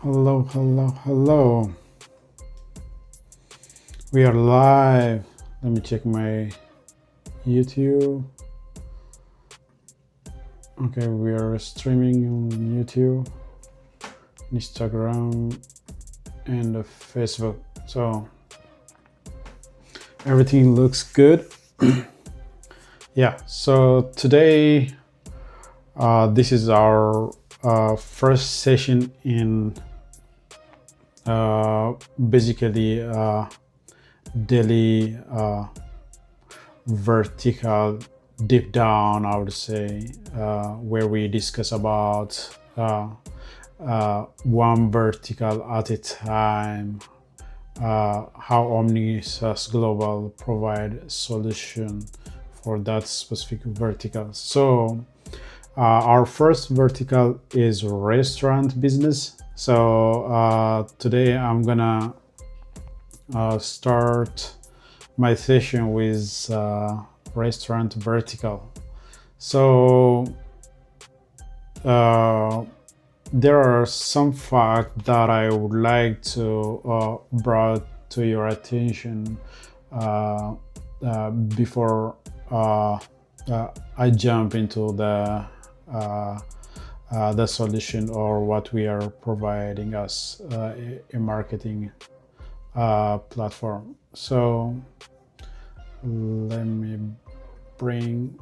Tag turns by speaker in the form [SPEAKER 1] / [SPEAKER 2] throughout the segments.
[SPEAKER 1] Hello, hello, hello. We are live. Let me check my YouTube. Okay, we are streaming on YouTube, Instagram, and Facebook. So everything looks good. Yeah, so today, this is our first session in basically daily vertical deep down, I would say, where we discuss about one vertical at a time, how OmniSaaS Global provide solution for that specific vertical. So our first vertical is restaurant business. So today I'm gonna start my session with restaurant vertical. So there are some facts that I would like to brought to your attention before I jump into the solution or what we are providing as a marketing platform. So let me bring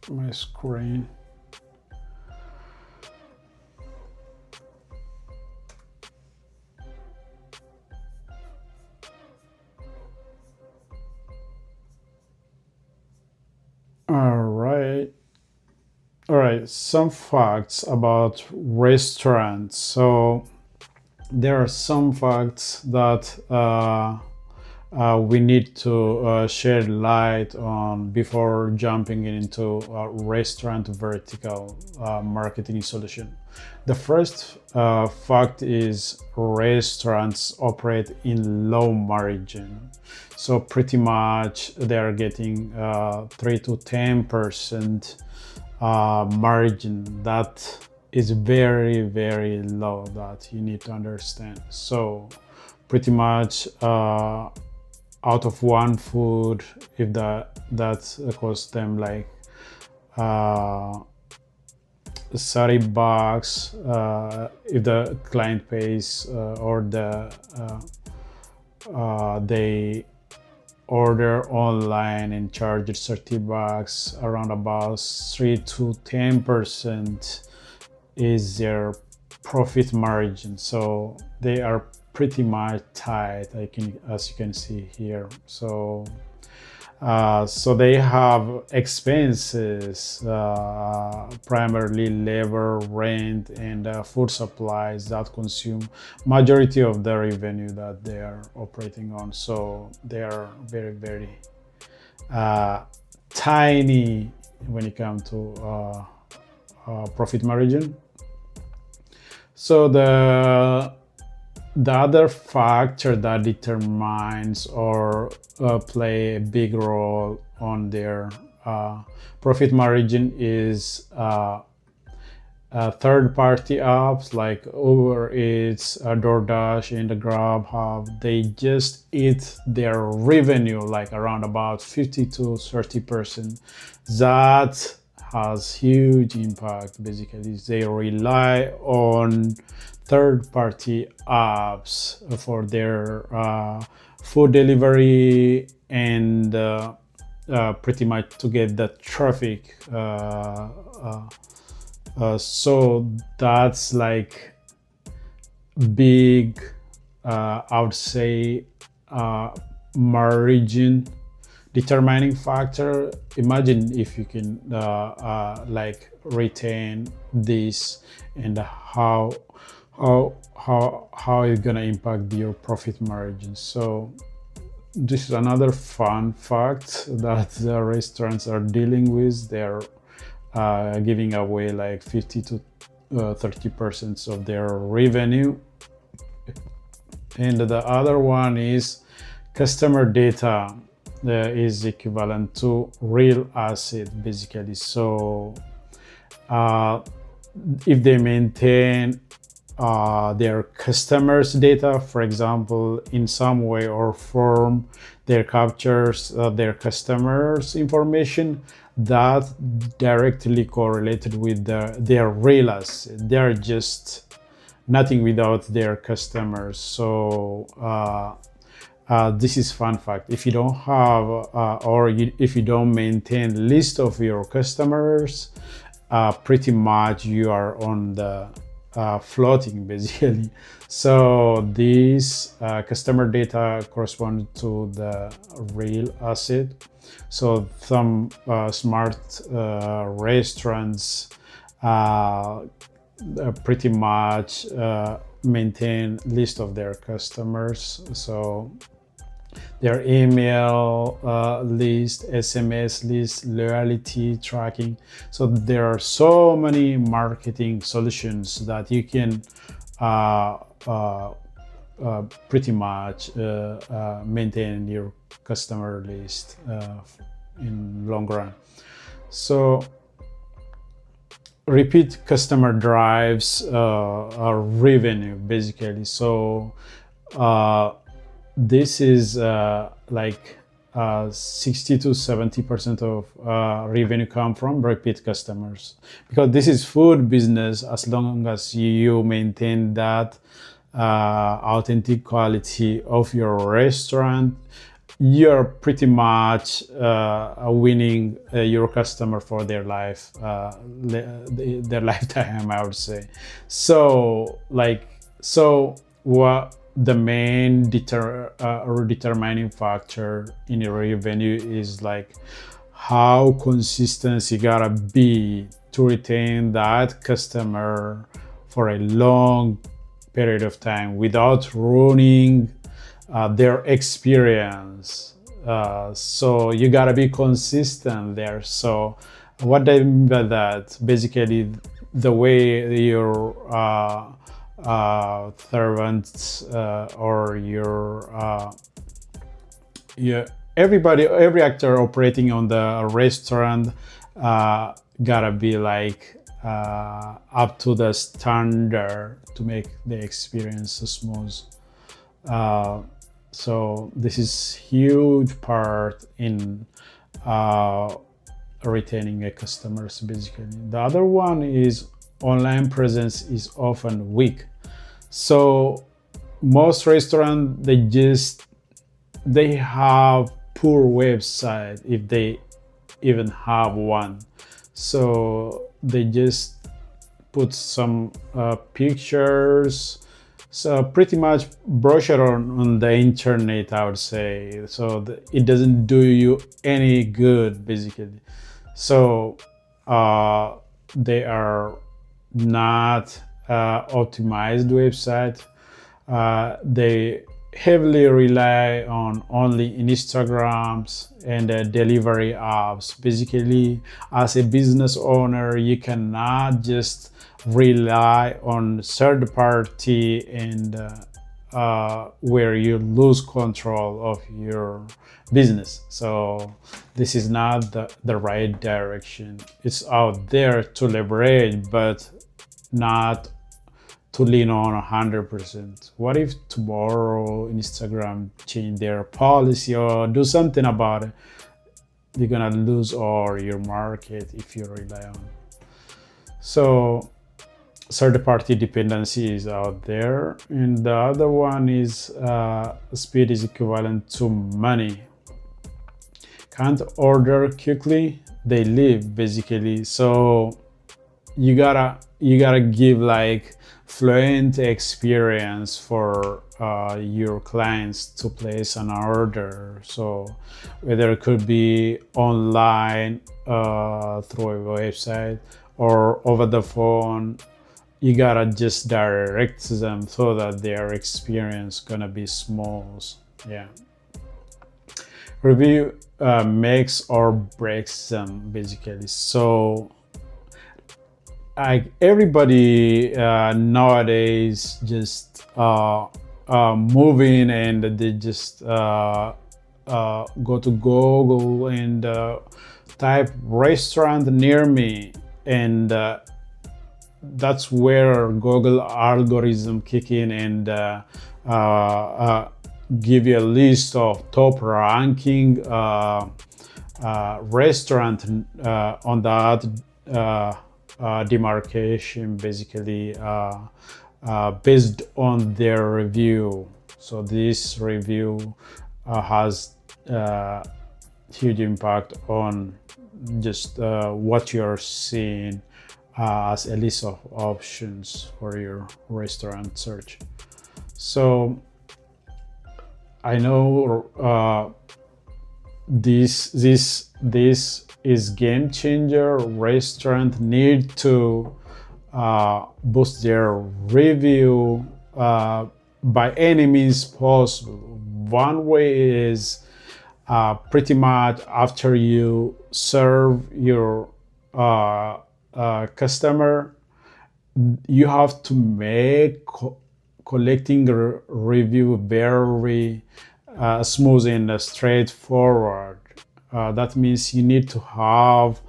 [SPEAKER 1] my screen. All right, some facts about restaurants. So there are some facts that we need to shed light on before jumping into restaurant vertical marketing solution. The first fact is restaurants operate in low margin. So pretty much they are getting 3 to 10% margin. That is very, very low, that you need to understand. So pretty much out of one food, if that costs them like $30, if the client pays or they order online and charge $30, around about 3 to 10% is their profit margin. So they are pretty much tight, as you can see here. So they have expenses, primarily labor, rent, and food supplies that consume majority of the revenue that they are operating on. So they are very, very tiny when it comes to profit margin. So the other factor that determines or play a big role on their profit margin is third-party apps like Uber Eats, DoorDash, and the Grubhub. They just eat their revenue like around about 50 to 30%. That has huge impact. Basically, they rely on third-party apps for their food delivery and pretty much to get the traffic. So that's like big, I would say, margin determining factor. Imagine if you can like retain this, and how it's gonna impact your profit margin. So this is another fun fact that the restaurants are dealing with. They're giving away like 50 to 30% of their revenue. And the other one is customer data is equivalent to real asset, basically. So if they maintain their customers' data, for example, in some way or form, they captures their customers' information that directly correlated with their real asset. They're just nothing without their customers. So this is fun fact. If you don't have if you don't maintain list of your customers, pretty much you are on the floating basically. So these customer data correspond to the real asset. So some smart restaurants pretty much maintain list of their customers. So their email list, SMS list, loyalty tracking. So there are so many marketing solutions that you can pretty much maintain your customer list in long run. So repeat customer drives revenue basically. So this is like 60 to 70% of revenue come from repeat customers, because this is food business. As long as you maintain that authentic quality of your restaurant, you're pretty much winning your customer for their life, their lifetime, I would say. So what the main determining factor in your revenue is like how consistent you gotta be to retain that customer for a long period of time without ruining their experience. So you gotta be consistent there. So what I mean by that, basically the way your servants or every actor operating on the restaurant gotta be like up to the standard to make the experience smooth. So this is huge part in retaining a customers basically. The other one is online presence is often weak. So most restaurants they have poor website, if they even have one. So they just put some pictures, so pretty much brochure on the internet, I would say. So it doesn't do you any good basically. So they are not optimized website. They heavily rely on only Instagrams and delivery apps. Basically, as a business owner, you cannot just rely on third party and where you lose control of your business. So this is not the right direction. It's out there to leverage, but not to lean on 100%. What if tomorrow Instagram change their policy or do something about it? You're gonna lose all your market if you rely on. So third-party dependency is out there, and the other one is speed is equivalent to money. Can't order quickly, they leave basically. So you gotta give like fluent experience for your clients to place an order. So whether it could be online through a website or over the phone, you gotta just direct them so that their experience gonna be smooth. Yeah. Review makes or breaks them basically. So everybody nowadays just moving and they just go to Google and type restaurant near me, and that's where Google algorithm kick in and give you a list of top ranking restaurant on that demarcation, basically based on their review. So this review has huge impact on just what you're seeing as a list of options for your restaurant search. So I know this is game changer. Restaurant need to boost their review by any means possible. One way is pretty much after you serve your customer, you have to make collecting review very smooth and straightforward. That means you need to have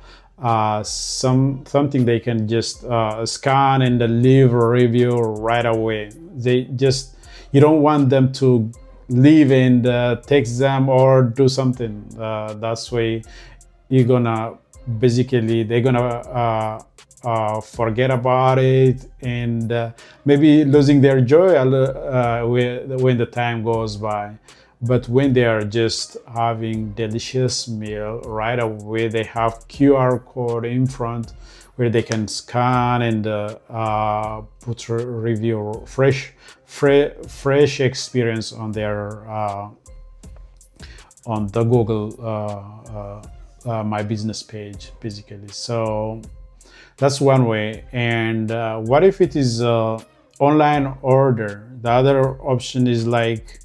[SPEAKER 1] something they can just scan and leave a review right away. You don't want them to leave and text them or do something. That's way they're gonna forget about it and maybe losing their joy when the time goes by. But when they are just having delicious meal right away, they have QR code in front where they can scan and put review fresh experience on their on the Google My Business page, basically. So that's one way. And what if it is online order? The other option is like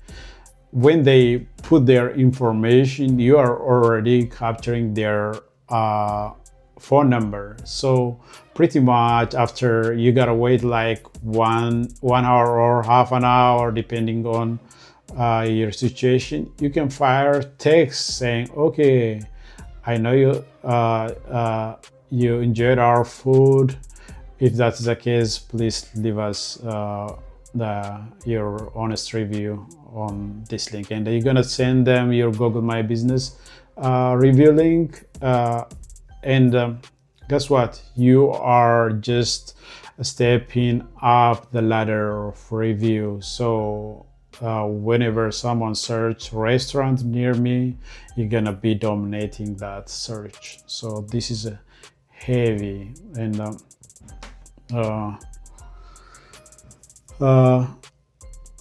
[SPEAKER 1] when they put their information, you are already capturing their phone number. So pretty much after, you gotta wait like one hour or half an hour depending on your situation, you can fire text saying, okay, I know you enjoyed our food. If that's the case, please leave us your honest review on this link, and you're gonna send them your Google My Business review link, and guess what? You are just stepping up the ladder of review. So whenever someone search restaurant near me, you're gonna be dominating that search. So this is a heavy and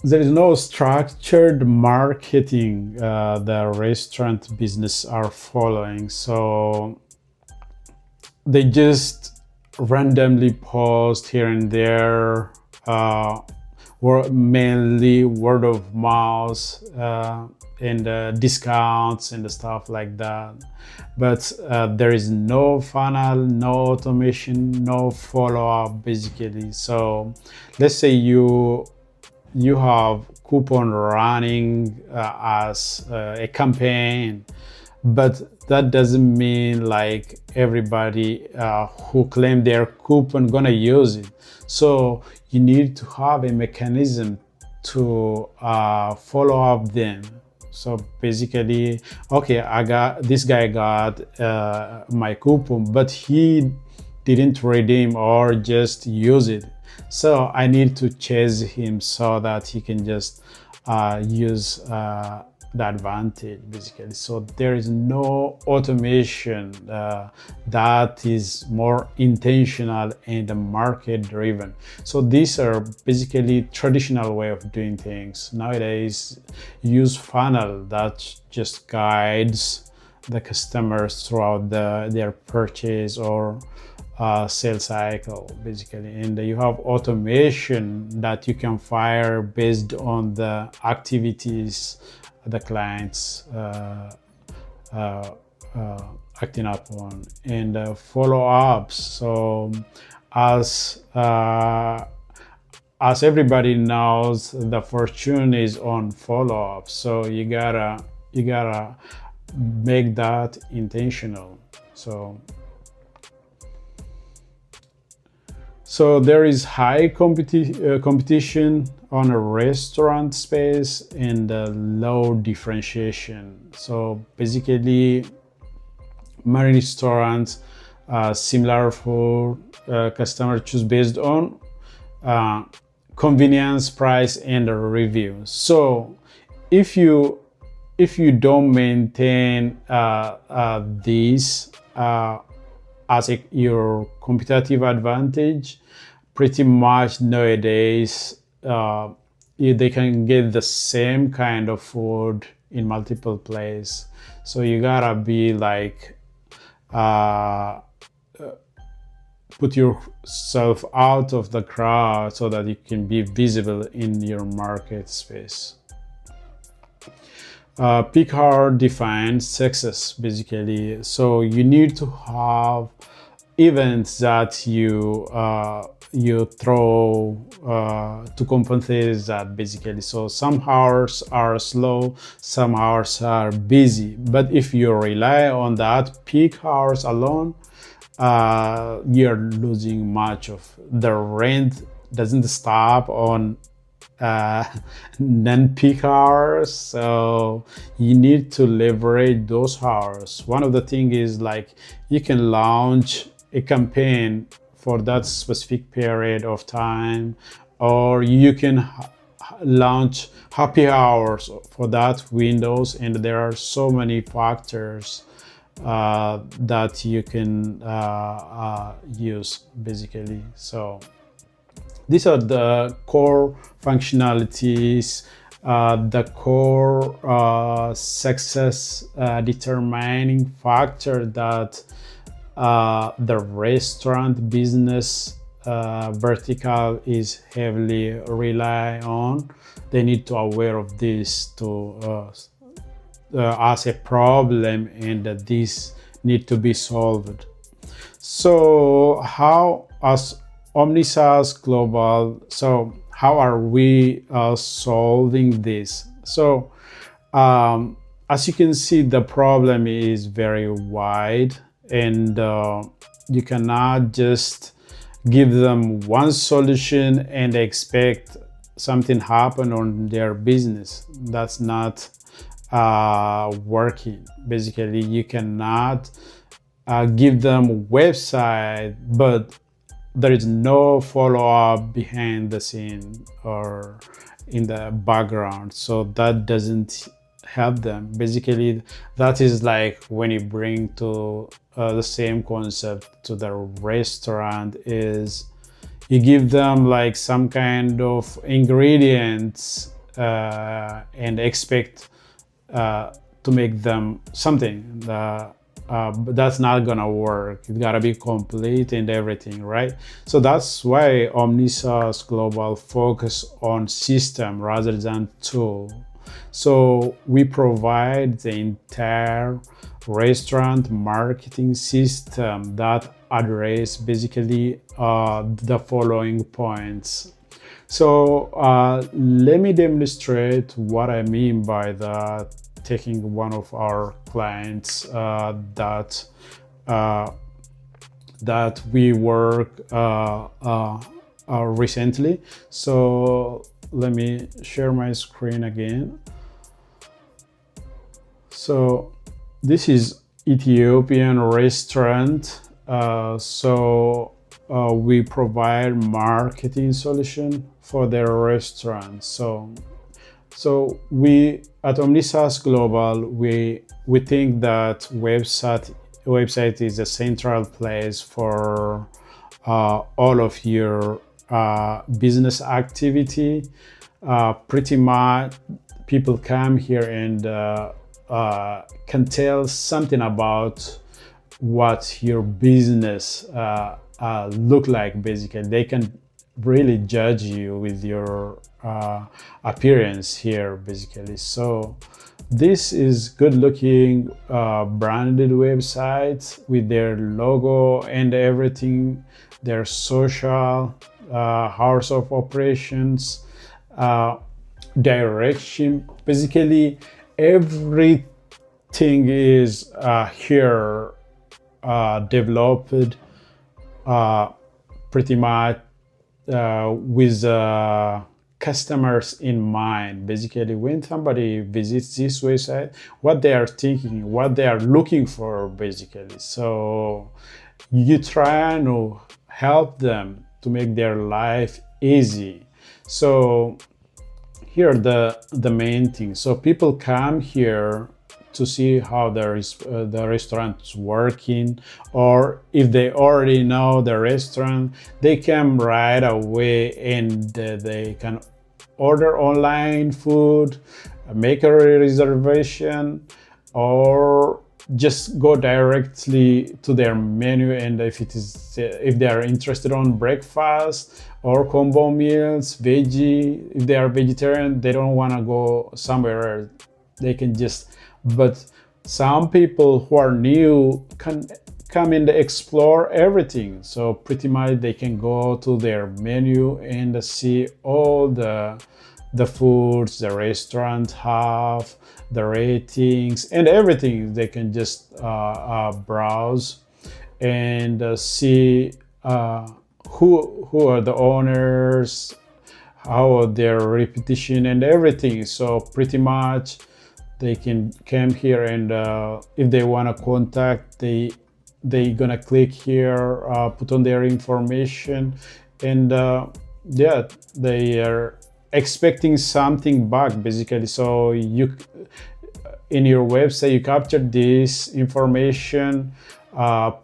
[SPEAKER 1] there is no structured marketing the restaurant business are following. So they just randomly post here and there, mainly word of mouth and discounts and stuff like that. But there is no funnel, no automation, no follow-up, basically. So let's say you have coupon running as a campaign, but that doesn't mean like everybody who claim their coupon gonna use it. So you need to have a mechanism to follow up them. So basically, okay, this guy got my coupon, but he didn't redeem or just use it. So I need to chase him so that he can just use the advantage, basically. So there is no automation that is more intentional and market driven. So these are basically traditional way of doing things. Nowadays, use funnel that just guides the customers throughout their purchase or sales cycle, basically. And you have automation that you can fire based on the activities the clients acting upon, and follow-ups. So as everybody knows, the fortune is on follow-up. So you gotta make that intentional. So So there is high competition on a restaurant space and low differentiation. So basically, many restaurants, similar food, customers choose based on uh, convenience, price, and reviews. So if you don't maintain these as your competitive advantage, pretty much nowadays they can get the same kind of food in multiple places. So you gotta be like put yourself out of the crowd so that you can be visible in your market space. Peak hour defines success basically. So you need to have events that you throw to compensate that basically. So some hours are slow, some hours are busy. But if you rely on that peak hours alone, you're losing much of the rent. Doesn't stop on non-peak hours, so you need to leverage those hours. One of the things is like you can launch a campaign for that specific period of time, or you can launch happy hours for that windows, and there are so many factors that you can use basically. So these are the core functionalities, the core success determining factor that the restaurant business vertical is heavily rely on. They need to aware of this to as a problem, and that this need to be solved. So how as OmniSaaS Global, so how are we solving this? So as you can see, the problem is very wide, and you cannot just give them one solution and expect something happen on their business. That's not working. Basically, you cannot give them website, but there is no follow-up behind the scene or in the background, so that doesn't help them. Basically, that is like when you bring to the same concept to the restaurant, is you give them like some kind of ingredients and expect to make them something. But that's not gonna work. It gotta be complete and everything, right? So that's why OmniSaaS Global focus on system rather than tool. So we provide the entire restaurant marketing system that address basically the following points. So let me demonstrate what I mean by that, taking one of our clients that we work recently. So let me share my screen again. So this is Ethiopian restaurant. We provide marketing solution for their restaurant. So we at OmniSaaS Global, we think that website is a central place for all of your business activity. Pretty much people come here and can tell something about what your business look like. Basically, they can really judge you with your appearance here basically. So this is good looking branded websites with their logo and everything, their social hours of operations, direction, basically everything is here developed pretty much with customers in mind. Basically, when somebody visits this website, what they are thinking, what they are looking for, basically. So you try to help them to make their life easy. So here are the main things. So people come here to see how the restaurant's working, or if they already know the restaurant, they come right away and they can order online food, make a reservation, or just go directly to their menu. And if they are interested on breakfast or combo meals, veggie, if they are vegetarian, they don't want to go somewhere else, they can just. But some people who are new can come and explore everything. So pretty much they can go to their menu and see all the foods the restaurant have, the ratings and everything. They can just browse and see who are the owners, how are their reputation and everything. So pretty much they can come here, and if they want to contact, they gonna click here, put on their information, and yeah, they are expecting something back, basically. So you, in your website, you capture this information,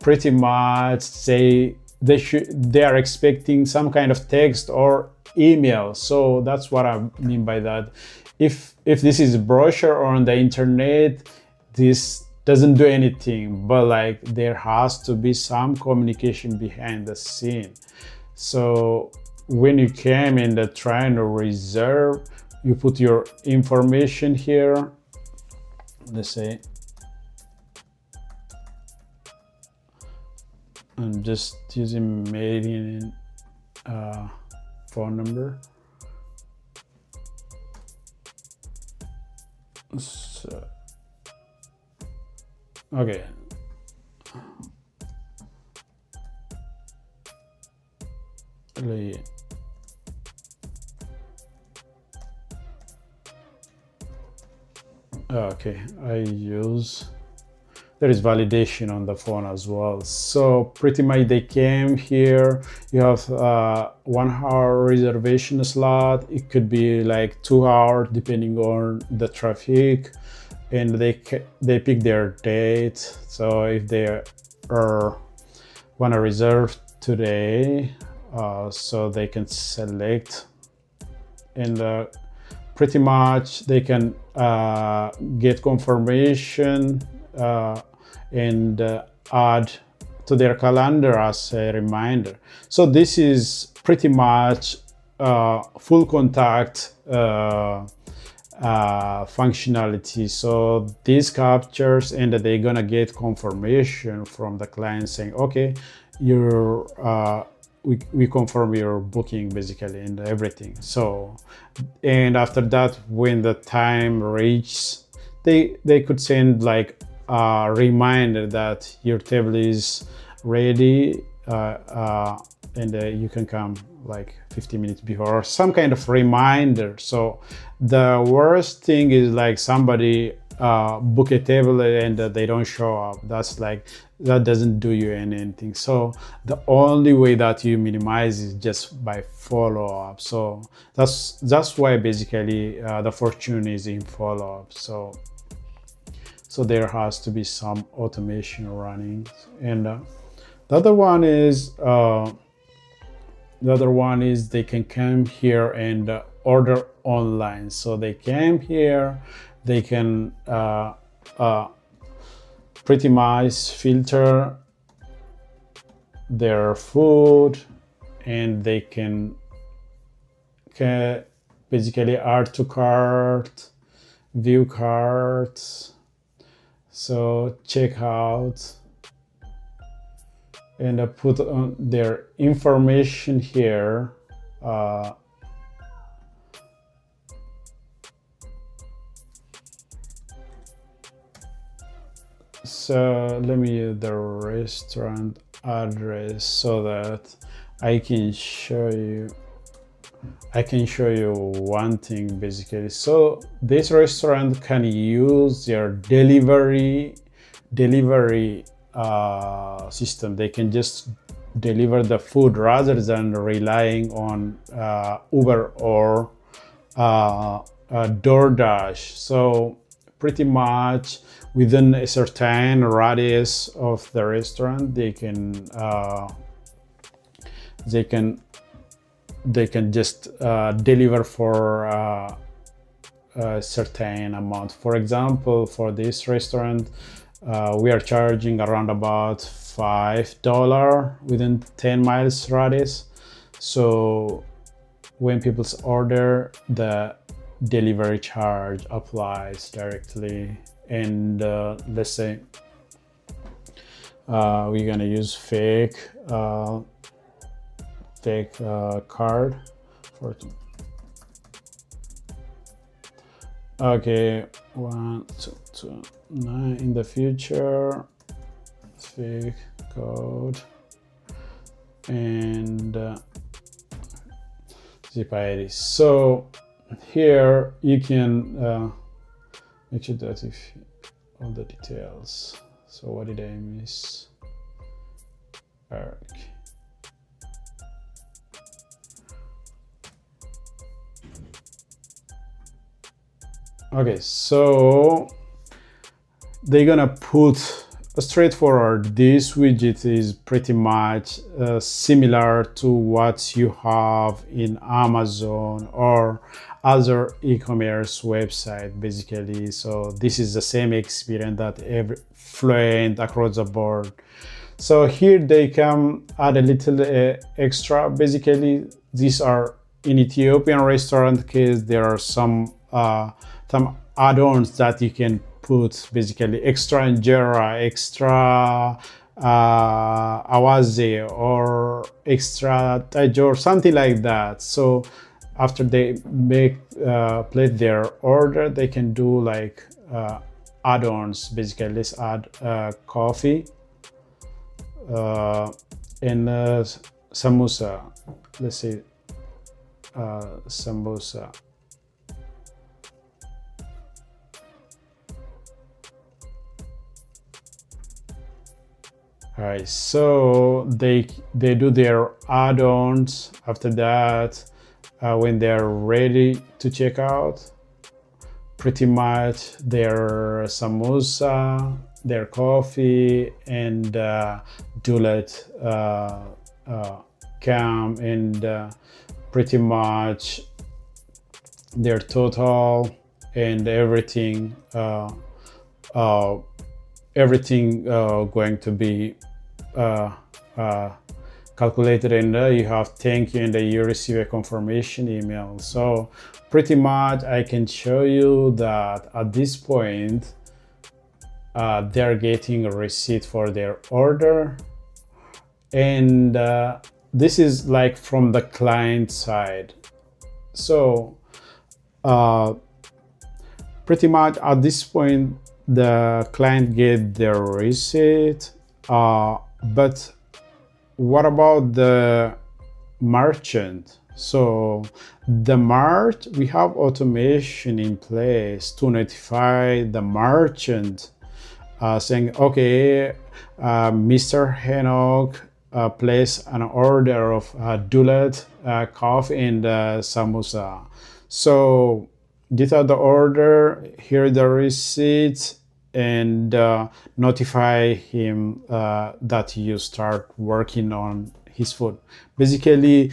[SPEAKER 1] pretty much they are expecting some kind of text or email. So that's what I mean by that. If this is a brochure on the internet, this doesn't do anything, but like there has to be some communication behind the scene. So when you came and trying to reserve, you put your information here. Let's say I'm just using Meridian phone number. So, okay. Okay, there is validation on the phone as well. So pretty much they came here, you have 1 hour reservation slot. It could be like 2 hours depending on the traffic, and they pick their date. So if they want to reserve today, so they can select, and pretty much they can get confirmation and add to their calendar as a reminder. So this is pretty much full contact functionality. So this captures, and they're gonna get confirmation from the client saying, okay, we confirm your booking, basically, and everything. So, and after that, when the time reaches, they could send like a reminder that your table is ready, and you can come like 50 minutes before, or some kind of reminder. So the worst thing is like somebody book a table and they don't show up. That doesn't do you anything. So the only way that you minimize is just by follow-up. So that's why basically the fortune is in follow-up. So there has to be some automation running. And the other one is they can come here and order online. So they came here, they can pretty much filter their food, and they can basically add to cart, view carts, so check out, and put on their information here. So let me use the restaurant address so that I can show you one thing basically. So this restaurant can use their delivery system. They can just deliver the food rather than relying on Uber or DoorDash. So pretty much within a certain radius of the restaurant, they can just deliver for a certain amount. For example, for this restaurant, we are charging around about $5 within 10 miles radius. So when people order, the delivery charge applies directly. And let's say we're gonna use fake card for okay 1229 in the future, fake code, and zip ID. So here you can make sure that if all the details. So what did I miss? Okay. Okay, so they're gonna put a straightforward. This widget is pretty much similar to what you have in Amazon or other e-commerce website basically. So this is the same experience that every Fluent across the board. So here they can add a little extra. Basically, these are in Ethiopian restaurant case. There are some add-ons that you can put, basically extra injera, extra awaze, or extra tajor, something like that. So after they place their order, they can do like add-ons. Basically, let's add coffee and samosa. Let's say samosa. All right, so they do their add-ons. After that, when they're ready to check out, pretty much their samosa, their coffee, and dulet come, and pretty much their total and everything going to be calculated, and you have thank you, and you receive a confirmation email. So pretty much I can show you that at this point they're getting a receipt for their order, and this is like from the client side. So pretty much at this point the client get their receipt, but what about the merchant? So the we have automation in place to notify the merchant saying, okay, Mr. Henok place an order of dulet, coffee, and samosa. So these are the order, here the receipt, and notify him that you start working on his food. Basically,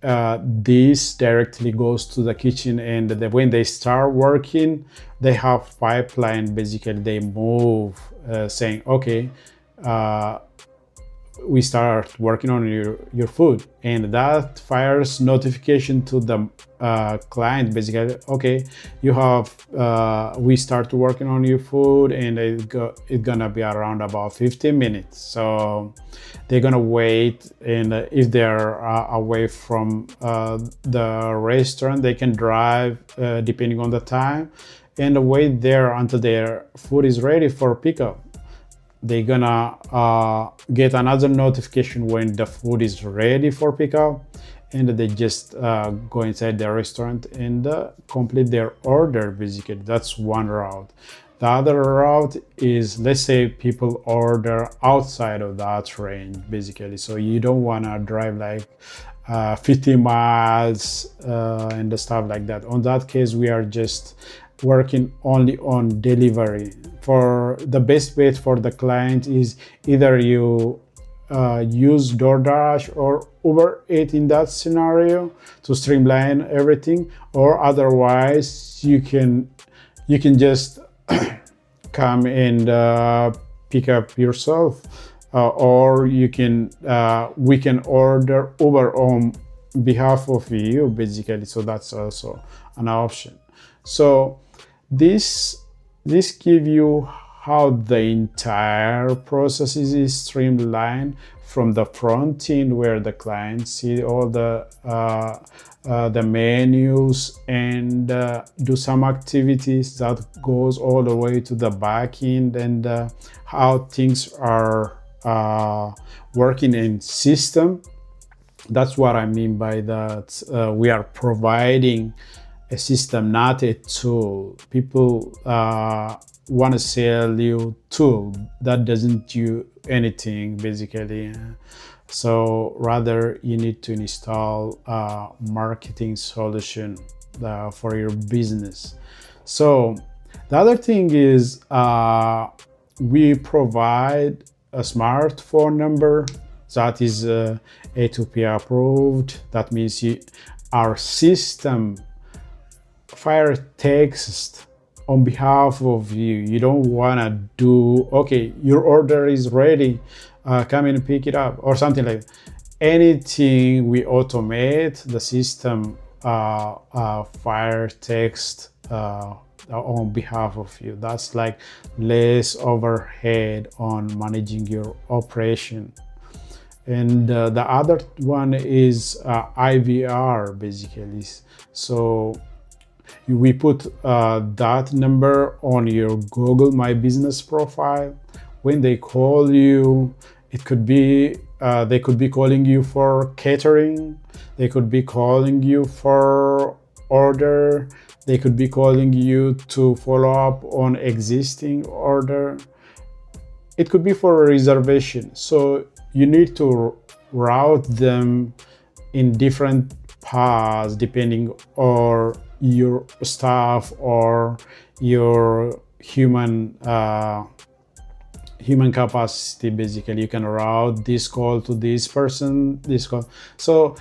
[SPEAKER 1] this directly goes to the kitchen, and when they start working, they have pipeline. Basically, they move saying, okay, we start working on your food, and that fires notification to the client. Basically, okay, you have we start working on your food, and it's gonna be around about 15 minutes. So they're gonna wait, and if they're away from the restaurant, they can drive depending on the time, and wait there until their food is ready for pickup. they're gonna get another notification when the food is ready for pickup, and they just go inside the restaurant and complete their order. Basically, that's one route. The other route is, let's say people order outside of that range, basically. So you don't want to drive like 50 miles and stuff like that. On that case, we are just working only on delivery. For the best bet for the client is either you use DoorDash or Uber Eats in that scenario to streamline everything, or otherwise you can just come and pick up yourself, or you can we can order Uber on behalf of you, basically. So that's also an option. So this give you how the entire process is streamlined from the front end, where the client see all the menus and do some activities that goes all the way to the back end, and how things are working in system. That's what I mean by that. We are providing a system, not a tool. People want to sell you tool that doesn't do anything, basically. So rather, you need to install a marketing solution for your business. So the other thing is we provide a smartphone number that is A2P approved. That means our system fire text on behalf of you. You don't want to do, okay, your order is ready, come and pick it up, or something like that. Anything we automate, the system fire text on behalf of you. That's like less overhead on managing your operation. And the other one is IVR, basically. So we put that number on your Google My Business profile. When they call you, it could be they could be calling you for catering, they could be calling you for order, they could be calling you to follow up on existing order, it could be for a reservation. So you need to route them in different paths depending on your staff or your human capacity. Basically, you can route this call to this person, this call. So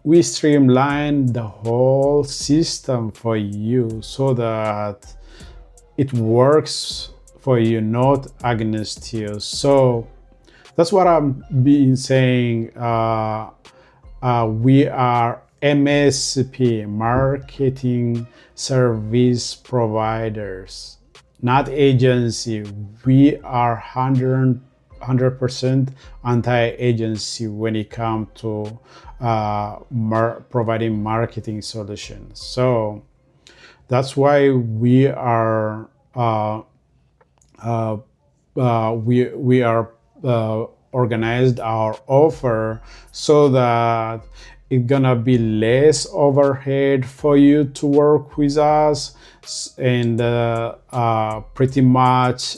[SPEAKER 1] we streamline the whole system for you so that it works for you, not against you. So that's what I'm been saying. We are MSP, marketing service providers, not agency. We are 100% anti-agency when it comes to providing marketing solutions. So that's why we are organized our offer so that it's gonna be less overhead for you to work with us, and pretty much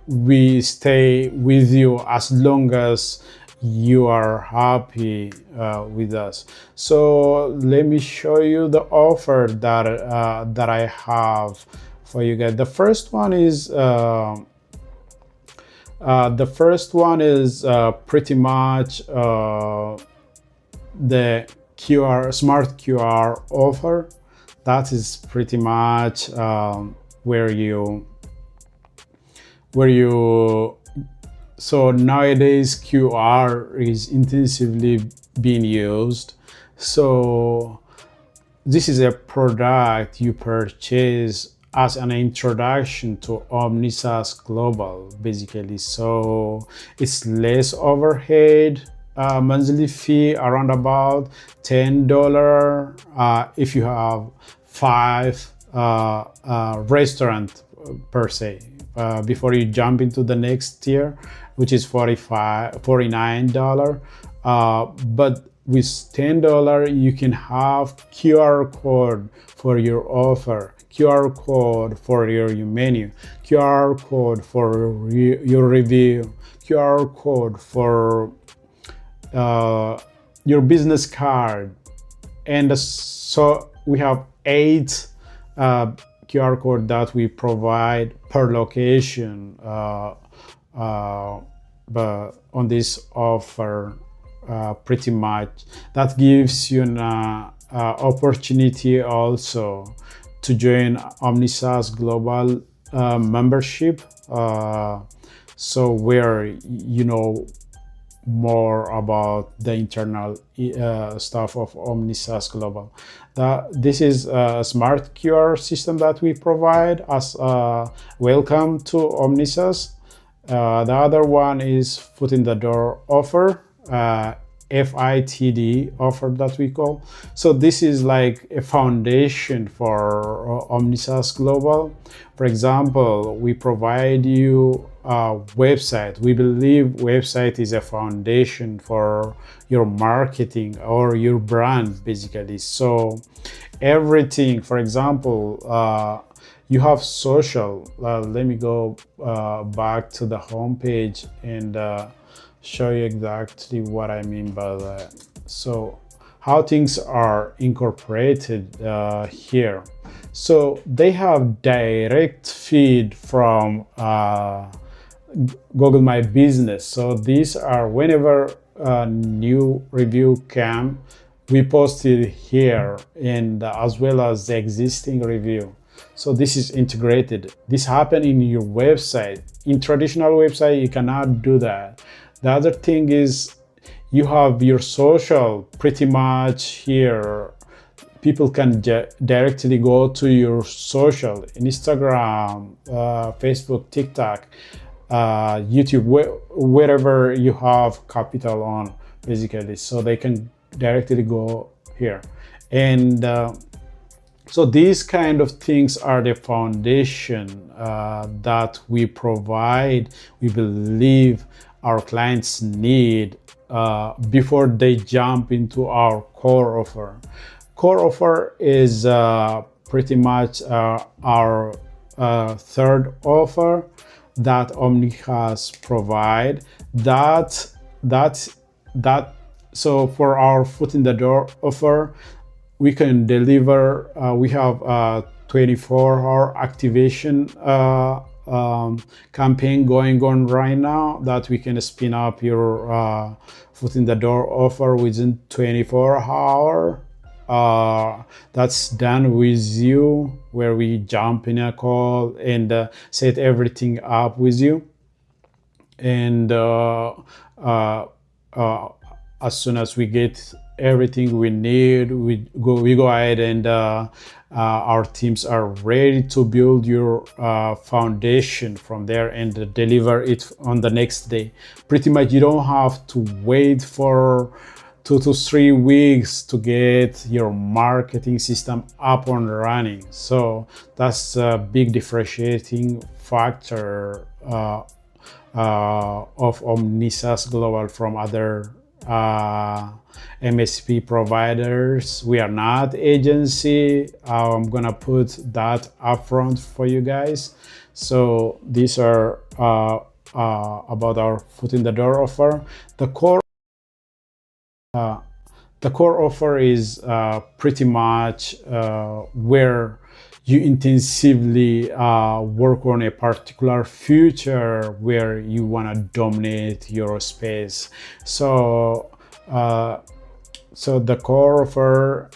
[SPEAKER 1] we stay with you as long as you are happy with us. So let me show you the offer that I have for you guys. The first one is pretty much the smart QR offer. That is pretty much where you so nowadays QR is intensively being used. So this is a product you purchase as an introduction to OmniSaaS Global, basically. So it's less overhead, monthly fee around about $10 if you have 5 restaurants per se. before you jump into the next tier, which is $49. But with $10 you can have QR code for your offer, QR code for your menu, QR code for your review, QR code for your business card. And so we have 8 QR code that we provide per location but on this offer. Pretty much that gives you an opportunity also to join OmniSaaS Global membership, so where you know more about the internal stuff of OmniSaaS Global. This is a smart QR system that we provide as welcome to OmniSaaS. The other one is foot in the door offer, FITD offer that we call. So this is like a foundation for OmniSaaS Global. For example, we provide you a website. We believe website is a foundation for your marketing or your brand, basically. So everything, for example, you have social. Let me go back to the homepage and show you exactly what I mean by that. So how things are incorporated here. So they have direct feed from Google My Business. So these are whenever a new review come, we post it here, and as well as the existing review. So this is integrated. This happen in your website. In traditional website, you cannot do that. The other thing is you have your social pretty much here. People can directly go to your social, Instagram, Facebook, TikTok, YouTube, wherever you have capital on, basically. So they can directly go here. And so these kind of things are the foundation that we provide, we believe our clients need before they jump into our core offer. Core offer is pretty much our third offer that OmniSaaS provide. So for our foot in the door offer, we can deliver. We have a 24-hour activation campaign going on right now that we can spin up your foot in the door offer within 24 hours. That's done with you, where we jump in a call and set everything up with you. And as soon as we get everything we need, we go ahead and our teams are ready to build your foundation from there and deliver it on the next day. Pretty much you don't have to wait for 2 to 3 weeks to get your marketing system up and running. So that's a big differentiating factor of OmniSaaS Global from other MSP providers. We are not agency. I'm gonna put that up front for you guys. So these are about our foot in the door offer. The core offer is pretty much where you intensively work on a particular feature where you want to dominate your space. So the core offer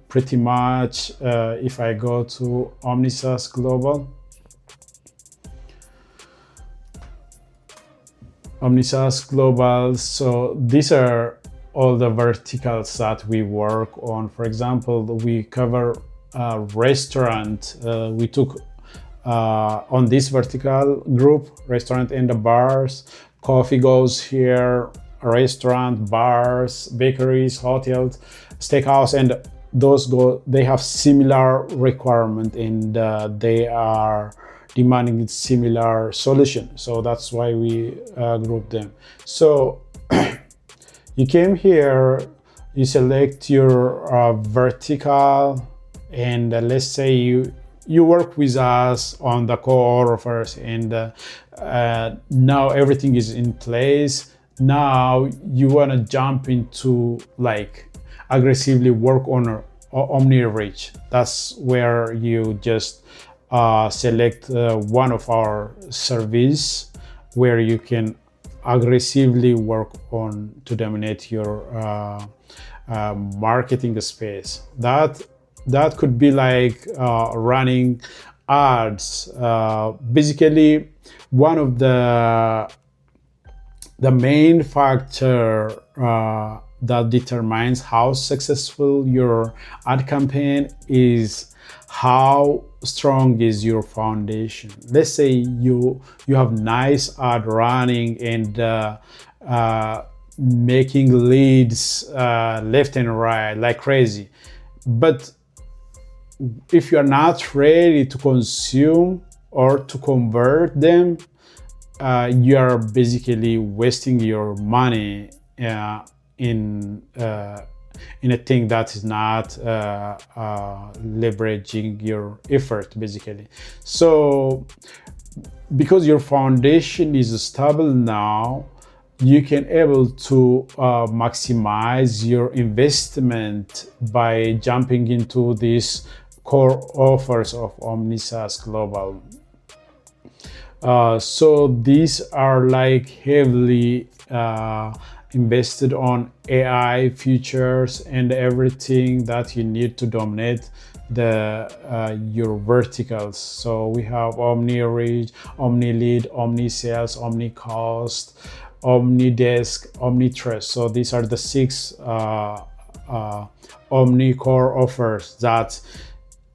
[SPEAKER 1] pretty much, if I go to OmniSaaS Global, so these are all the verticals that we work on. For example, we cover restaurant. We took on this vertical group, restaurant and the bars. Coffee goes here, restaurant, bars, bakeries, hotels, steakhouse, and those they have similar requirement, and they demanding similar solution. So that's why we group them. So you came here, you select your vertical, and let's say you work with us on the core offers, and now everything is in place. Now you want to jump into like aggressively work on OmniReach. That's where you just select one of our service where you can aggressively work on to dominate your marketing space. That could be like running ads. Basically, one of the main factor that determines how successful your ad campaign is how strong is your foundation. Let's say you have nice ad running and making leads left and right like crazy, but if you're not ready to consume or to convert them, you are basically wasting your money in a thing that is not leveraging your effort, basically. So because your foundation is stable now, you can able to maximize your investment by jumping into these core offers of OmniSaaS Global. So these are like heavily invested on AI features and everything that you need to dominate your verticals. So we have OmniReach, OmniLead, OmniSales, OmniCost, OmniDesk, OmniTrust. So these are the 6 Omni core offers that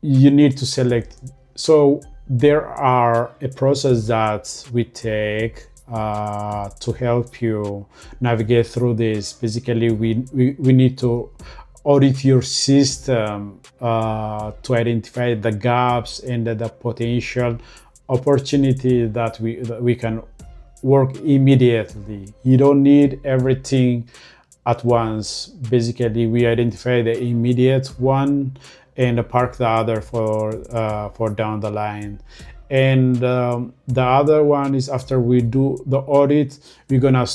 [SPEAKER 1] you need to select. So there are a process that we take to help you navigate through this. Basically, we need to audit your system to identify the gaps and the potential opportunity that we can work immediately. You don't need everything at once. Basically, we identify the immediate one and park the other for down the line. And the other one is after we do the audit, we're gonna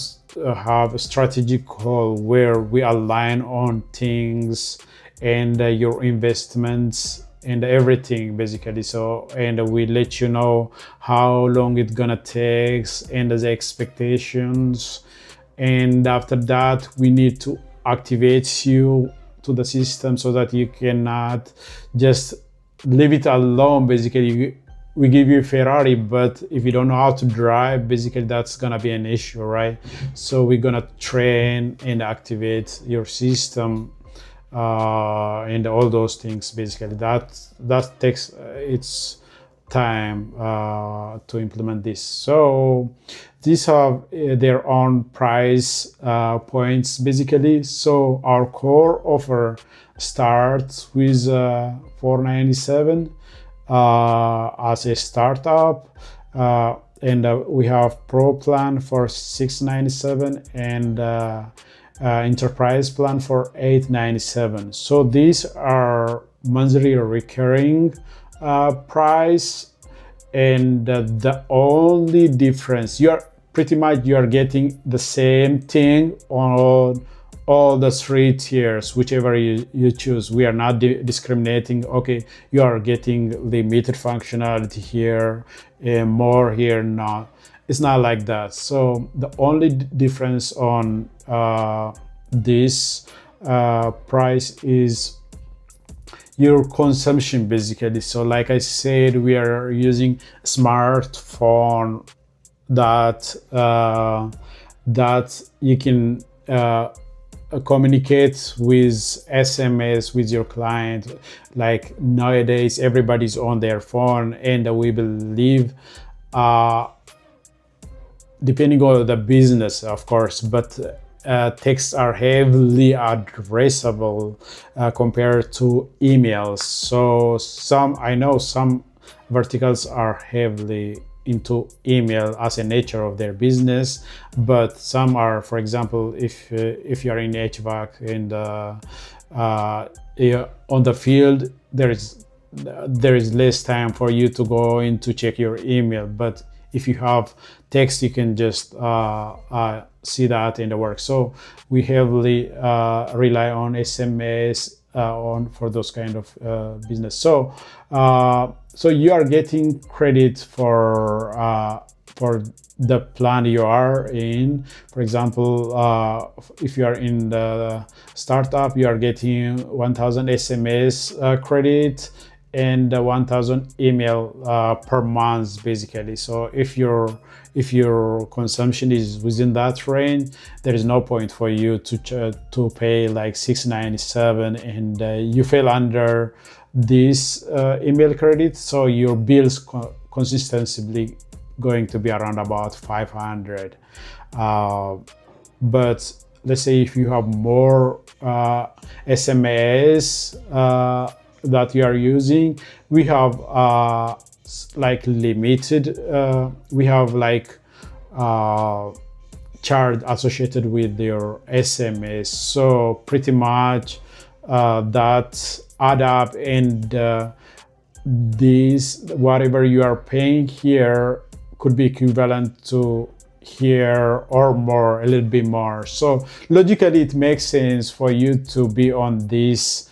[SPEAKER 1] have a strategic call where we align on things and your investments and everything, basically. So, and we let you know how long it's gonna take and the expectations. And after that, we need to activate you to the system so that you cannot just leave it alone. Basically, we give you a Ferrari, but if you don't know how to drive, basically that's gonna be an issue, right? So we're gonna train and activate your system and all those things. Basically, that takes its time to implement this. So these have their own price points, basically. So our core offer starts with $497 as a startup, and we have Pro plan for $697 and enterprise plan for $897. So these are monthly recurring price, and the only difference, you are getting the same thing on all the 3 tiers, whichever you choose. We are not discriminating. Okay, you are getting limited functionality here and more here. Not, it's not like that. So the only difference on this price is your consumption, basically. So like I said, we are using smartphone that you can communicate with SMS with your client. Like nowadays, everybody's on their phone, and we believe, depending on the business, of course, but texts are heavily addressable compared to emails. So I know some verticals are heavily into email as a nature of their business, but some are, for example, if you're in HVAC and on the field, there is less time for you to go in to check your email. But if you have text, you can just see that in the work. So we heavily rely on SMS on for those kind of business. So so you are getting credit for the plan you are in. For example, if you are in the startup, you are getting 1000 SMS credit and 1000 email per month, basically. So if your consumption is within that range, there is no point for you to pay like $697 and you fell under this email credit. So your bills consistently going to be around about 500. But let's say if you have more SMS that you are using, we have like limited, we have like charge associated with your SMS. So pretty much that add up, and this whatever you are paying here could be equivalent to here or more, a little bit more. So logically it makes sense for you to be on this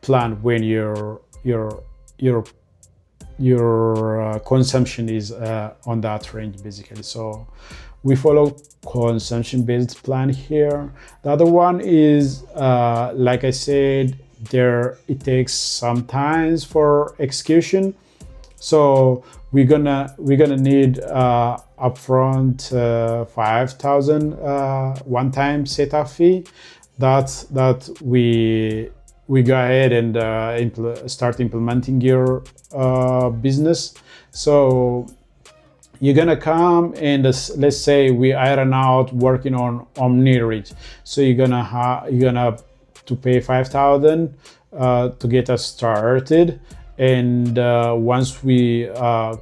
[SPEAKER 1] plan when your consumption is on that range, basically. So we follow consumption based plan here. The other one is like I said, it takes some time for execution. So we're gonna need upfront 5,000 one-time setup fee. That we go ahead and start implementing your business. So you're gonna come and let's say we iron out working on OmniReach. So you're gonna to pay 5,000 to get us started. And once we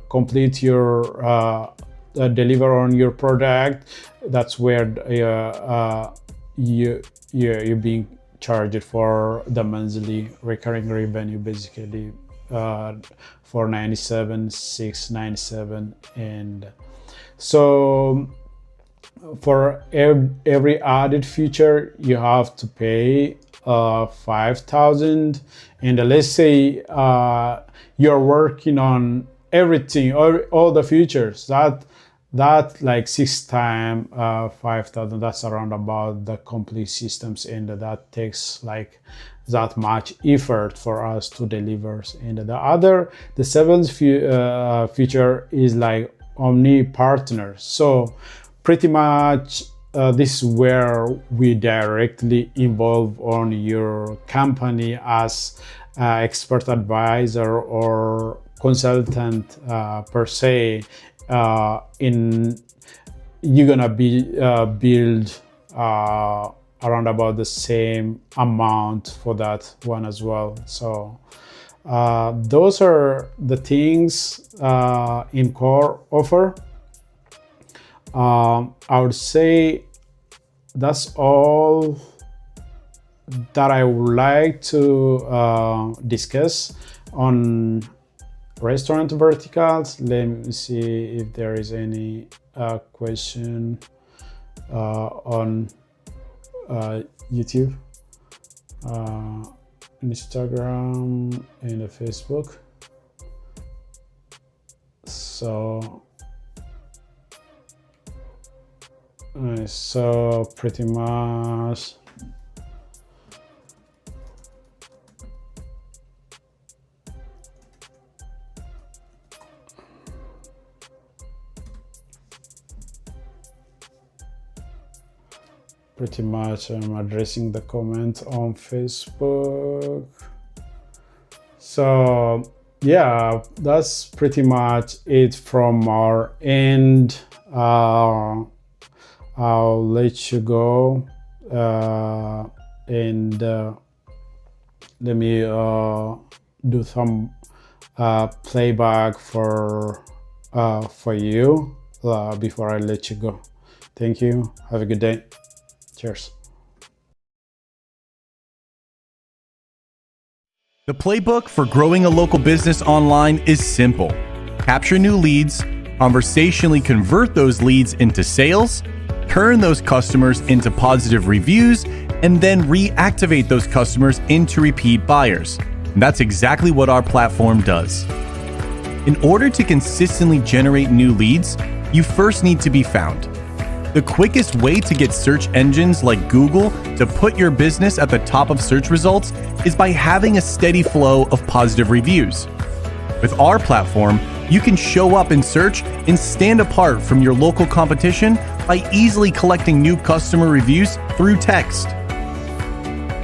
[SPEAKER 1] complete your deliver on your product, that's where you're being charged for the monthly recurring revenue, basically 497, 697, and so for every added feature you have to pay 5,000. And let's say you're working on everything, all the features, that like 6 times 5,000, that's around about the complete systems, and that takes like that much effort for us to deliver. And the seventh feature is like Omni Partner. So pretty much this is where we directly involve on your company as expert advisor or consultant per se. You're gonna be billed around about the same amount for that one as well. So those are the things in core offer. I would say that's all that I would like to discuss on restaurant verticals. Let me see if there is any question on YouTube, Instagram, and Facebook. So pretty much I'm addressing the comment on Facebook. So yeah, that's pretty much it from our end. I'll let you go and let me do some playback for you before I let you go. Thank you. Have a good day. Cheers.
[SPEAKER 2] The playbook for growing a local business online is simple. Capture new leads, conversationally convert those leads into sales, turn those customers into positive reviews, and then reactivate those customers into repeat buyers. And that's exactly what our platform does. In order to consistently generate new leads, you first need to be found. The quickest way to get search engines like Google to put your business at the top of search results is by having a steady flow of positive reviews. With our platform, you can show up in search and stand apart from your local competition by easily collecting new customer reviews through text.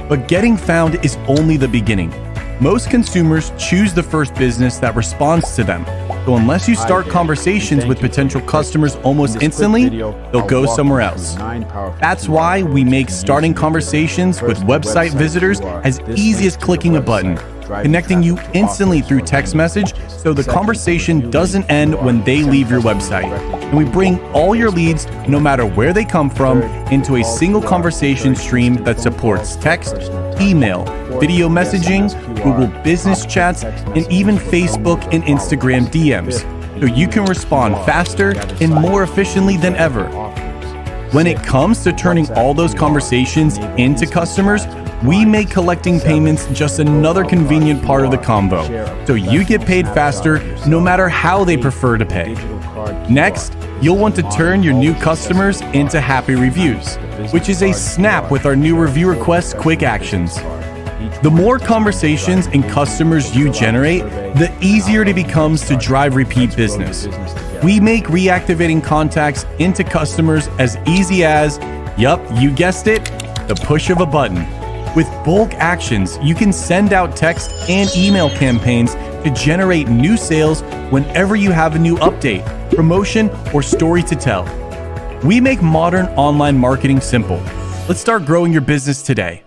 [SPEAKER 2] But getting found is only the beginning. Most consumers choose the first business that responds to them. So unless you start conversations with potential customers almost instantly, they'll go somewhere else. That's why we make starting conversations with website visitors as easy as clicking a button, connecting you instantly through text message so the conversation doesn't end when they leave your website. And we bring all your leads, no matter where they come from, into a single conversation stream that supports text, email, video messaging, Google Business Chats, and even Facebook and Instagram DMs, so you can respond faster and more efficiently than ever. When it comes to turning all those conversations into customers, we make collecting payments just another convenient part of the combo, so you get paid faster no matter how they prefer to pay. Next, you'll want to turn your new customers into happy reviews, which is a snap with our new review request quick actions. The more conversations and customers you generate, the easier it becomes to drive repeat business. We make reactivating contacts into customers as easy as, yup, you guessed it, the push of a button. With bulk actions, you can send out text and email campaigns to generate new sales whenever you have a new update, promotion, or story to tell. We make modern online marketing simple. Let's start growing your business today.